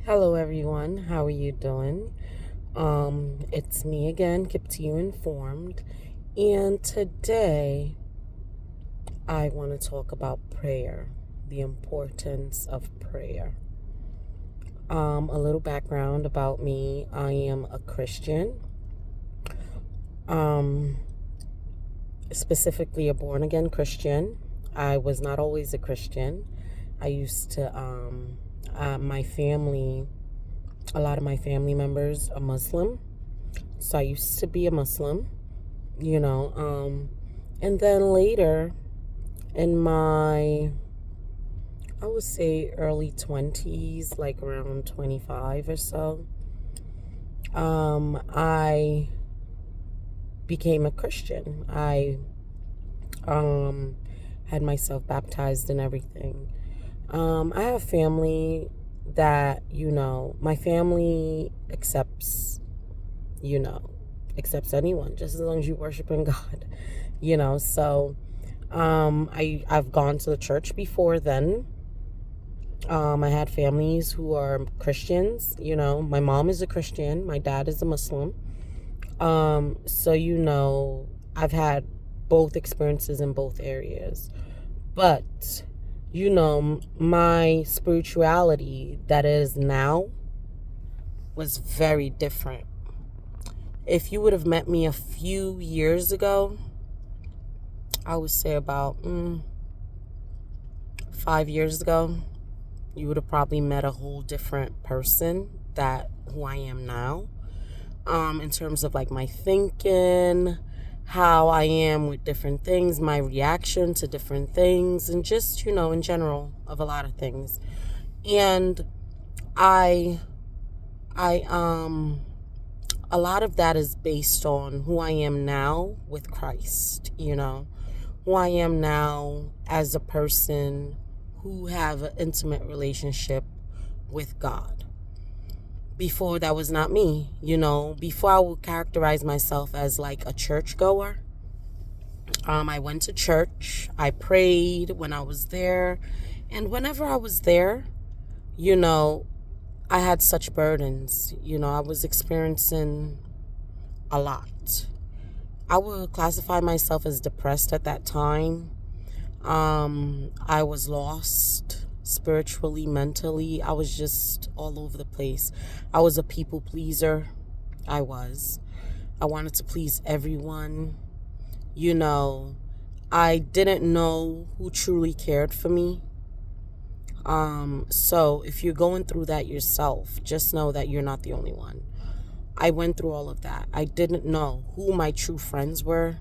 Hello, everyone. How are you doing? It's me again, Keep to You Informed. And today I want to talk about prayer, the importance of prayer. A little background about me. I am a Christian, um, specifically a born again Christian. I was not always a Christian. I used to, my family, a lot of my family members are Muslim. So I used to be a Muslim, you know, and then later in my, I would say early 20s, like around 25 or so, I became a Christian. I um, had myself baptized and everything. I have family that, my family you know, accepts anyone just as long as you worship in God, So I've gone to the church before then. I had families who are Christians, My mom is a Christian, my dad is a Muslim. So I've had both experiences in both areas. But my spirituality that is now was very different. If you would have met me a few years ago, I would say about 5 years ago, you would have probably met a whole different person that who I am now. In terms of like my thinking, how I am with different things, my reaction to different things, and just, in general of a lot of things. And I a lot of that is based on who I am now with Christ, who I am now as a person who have an intimate relationship with God. Before, that was not me, Before, I would characterize myself as like a churchgoer. I went to church. I prayed when I was there. And whenever I was there, you know, I had such burdens. I was experiencing a lot. I would classify myself as depressed at that time. I was lost spiritually, mentally. I was just all over the place. I was a people pleaser. I was. I wanted to please everyone. I didn't know who truly cared for me. So if you're going through that yourself, just know that you're not the only one. I went through all of that. I didn't know who my true friends were,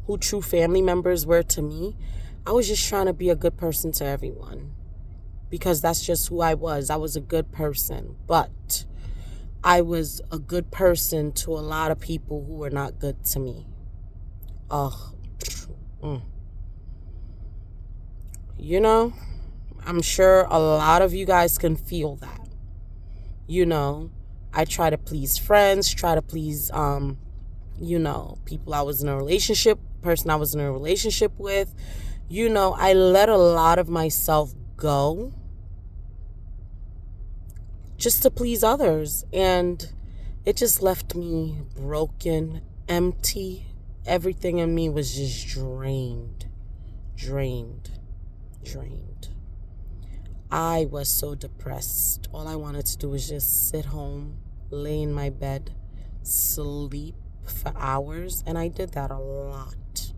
who true family members were to me. I was just trying to be a good person to everyone because that's just who I was. I was a good person, but I was a good person to a lot of people who were not good to me. Mm. I'm sure a lot of you guys can feel that. I try to please friends, try to please, people I was in a relationship, person I was in a relationship with. I let a lot of myself go just to please others. And it just left me broken, empty. Everything in me was just drained. I was so depressed. All I wanted to do was just sit home, lay in my bed, sleep for hours. And I did that a lot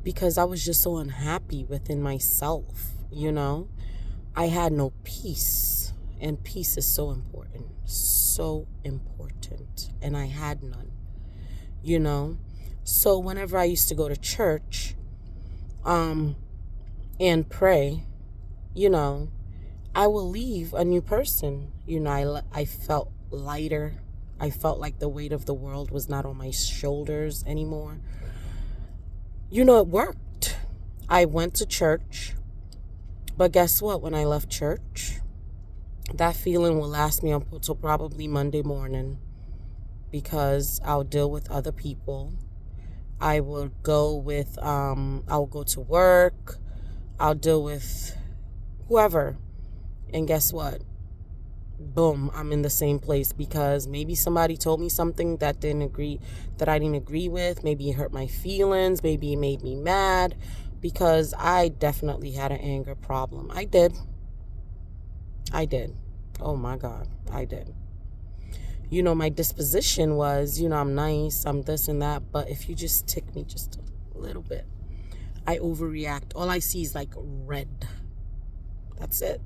because I was just so unhappy within myself, I had no peace. And peace is so important. So important. And I had none, So whenever I used to go to church, and pray, I will leave a new person. I felt lighter. I felt like the weight of the world was not on my shoulders anymore. It worked. I went to church, but guess what? When I left church, that feeling will last me until probably Monday morning because I'll deal with other people. I will go to work. I'll deal with whoever. And guess what? boom, I'm in the same place because maybe somebody told me something that I didn't agree with. Maybe it hurt my feelings. Maybe it made me mad, because I definitely had an anger problem. I did. Oh my God, I did. My disposition was, I'm nice, I'm this and that, but if you just tick me just a little bit, I overreact. All I see is like red. That's it.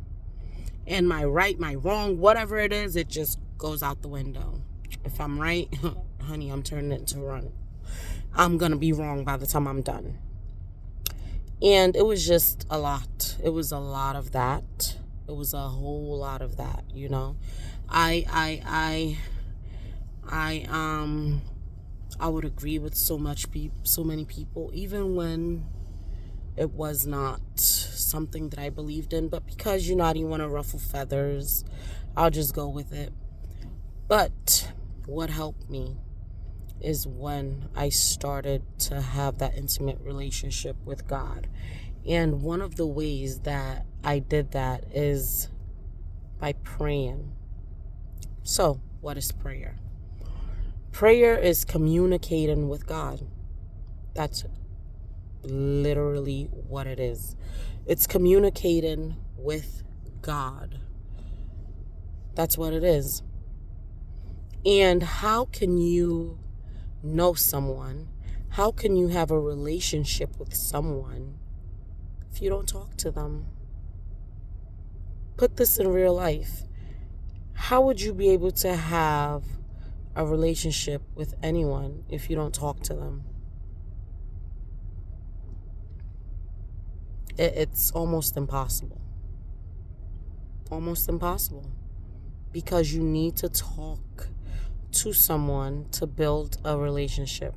And my right, my wrong, whatever it is, it just goes out the window. If I'm right, honey, I'm turning it into run. I'm going to be wrong by the time I'm done. And it was just a lot. It was a lot of that. It was a whole lot of that, I would agree with so many people, even when it was not something that I believed in. But because, I didn't want to ruffle feathers, I'll just go with it. But what helped me is when I started to have that intimate relationship with God. And one of the ways that I did that is by praying. So, what is prayer? Prayer is communicating with God. That's literally what it is. It's communicating with God. That's what it is. And how can you know someone? How can you have a relationship with someone if you don't talk to them? Put this in real life. How would you be able to have a relationship with anyone if you don't talk to them? It's almost impossible. Almost impossible. Because you need to talk to someone to build a relationship.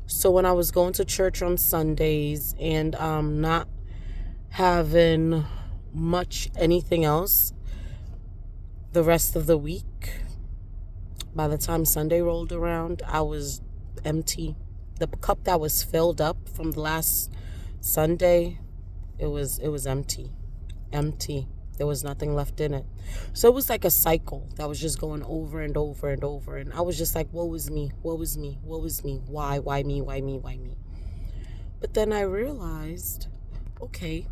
So when I was going to church on Sundays and not having much anything else the rest of the week, by the time Sunday rolled around, I was empty. The cup that was filled up from the last Sunday, it was empty. There was nothing left in it. So it was like a cycle that was just going over and over and over. And I was just like, woe is me, woe is me, woe is me. Why me? But then I realized, okay,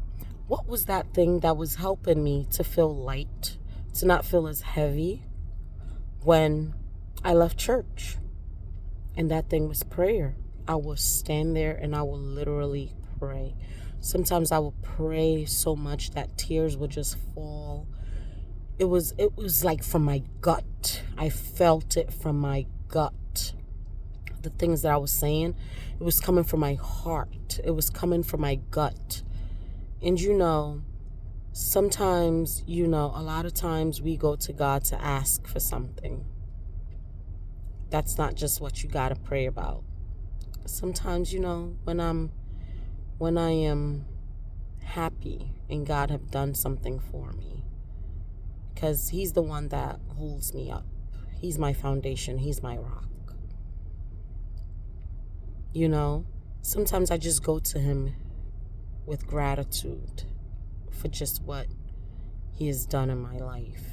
what was that thing that was helping me to feel light, to not feel as heavy when I left church? And that thing was prayer. I would stand there and I would literally pray. Sometimes I would pray so much that tears would just fall. It was like from my gut. I felt it from my gut. The things that I was saying, it was coming from my heart. It was coming from my gut. And sometimes, a lot of times we go to God to ask for something. That's not just what you got to pray about. Sometimes, when I am happy and God have done something for me, because he's the one that holds me up. He's my foundation. He's my rock. Sometimes I just go to him with gratitude for just what he has done in my life.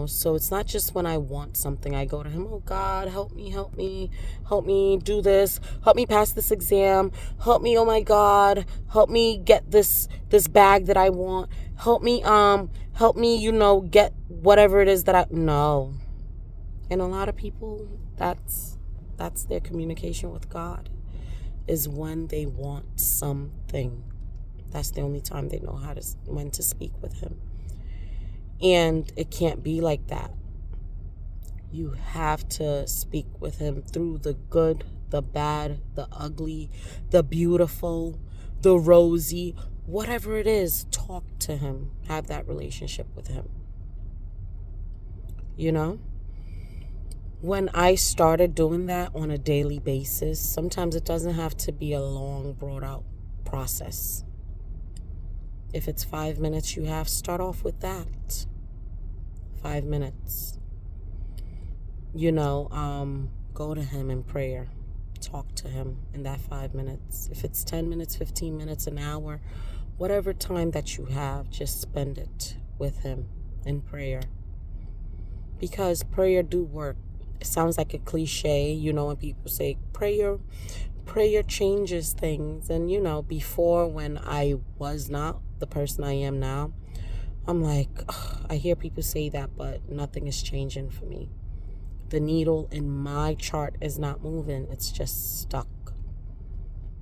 So it's not just when I want something, I go to him, oh God, help me do this, help me pass this exam, help me, oh my God, help me get this bag that I want, help me, get whatever it is that no. And a lot of people, that's their communication with God, is when they want something. That's the only time they know when to speak with him. And it can't be like that. You have to speak with him through the good, the bad, the ugly, the beautiful, the rosy, whatever it is. Talk to him. Have that relationship with him. When I started doing that on a daily basis, sometimes it doesn't have to be a long, brought out process. If it's 5 minutes start off with that. 5 minutes. Go to him in prayer. Talk to him in that 5 minutes. If it's 10 minutes, 15 minutes, an hour, whatever time that you have, just spend it with him in prayer. Because prayer do work. It sounds like a cliche, when people say prayer changes things. And, before, when I was not the person I am now, I'm like, ugh, I hear people say that, but nothing is changing for me. The needle in my chart is not moving. It's just stuck.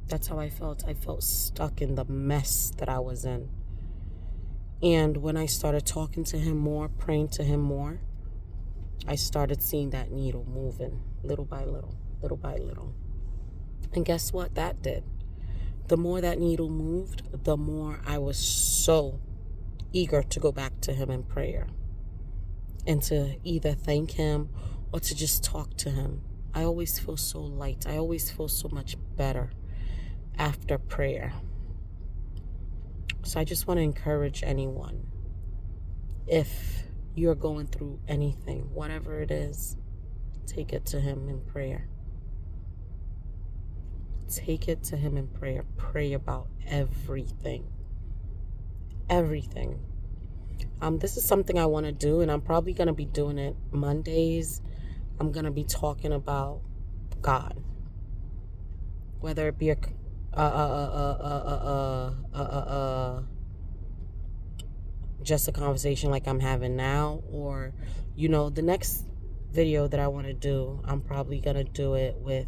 That's how I felt. I felt stuck in the mess that I was in. And when I started talking to him more, praying to him more, I started seeing that needle moving little by little, little by little. And guess what that did? The more that needle moved, the more I was so eager to go back to him in prayer and to either thank him or to just talk to him. I always feel so light. I always feel so much better after prayer. So I just want to encourage anyone, if you're going through anything, whatever it is, take it to him in prayer. Take it to him in prayer. Pray about everything. Everything. This is something I want to do, and I'm probably going to be doing it Mondays. I'm going to be talking about God. Whether it be just a conversation like I'm having now, or, the next video that I want to do, I'm probably going to do it with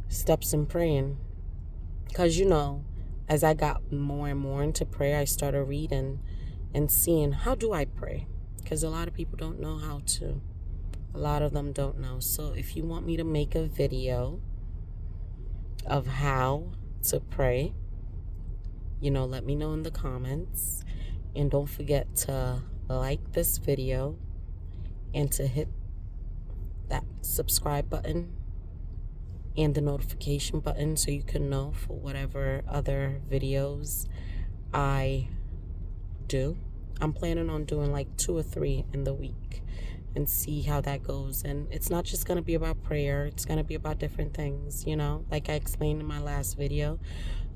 steps in praying. Because, as I got more and more into prayer, I started reading and seeing, how do I pray? Because a lot of people don't know how to. A lot of them don't know. So if you want me to make a video of how to pray, let me know in the comments. And don't forget to like this video and to hit that subscribe button and the notification button so you can know for whatever other videos I do. I'm planning on doing like 2 or 3 in the week and see how that goes. And it's not just going to be about prayer. It's going to be about different things, like I explained in my last video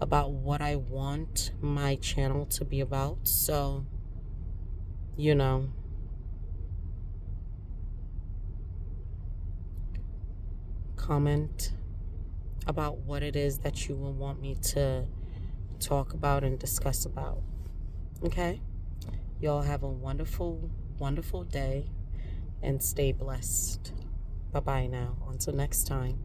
about what I want my channel to be about. So, comment about what it is that you will want me to talk about and discuss about. Okay? Y'all have a wonderful, wonderful day and stay blessed. Bye-bye now. Until next time.